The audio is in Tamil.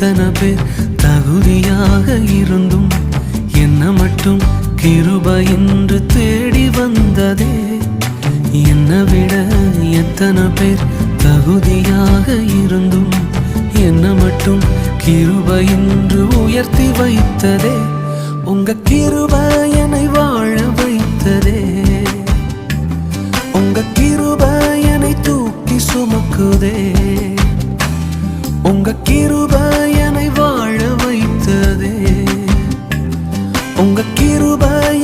எத்தனை பேர் தகுதியாக இருந்தும் என்ன மட்டும் கிருபை என்று தேடி வந்ததே. என்னை விட எத்தனை பேர் தகுதியாக இருந்தும் என்ன மட்டும் கிருபை என்று உயர்த்தி வைத்ததே. உங்க கிருபை என்னை வாழ வைத்ததே. உங்க கிருபை என்னை தூக்கி சுமக்குதே. உங்க கிருபை என்னை வாழ வைத்ததே. உங்க கிருபை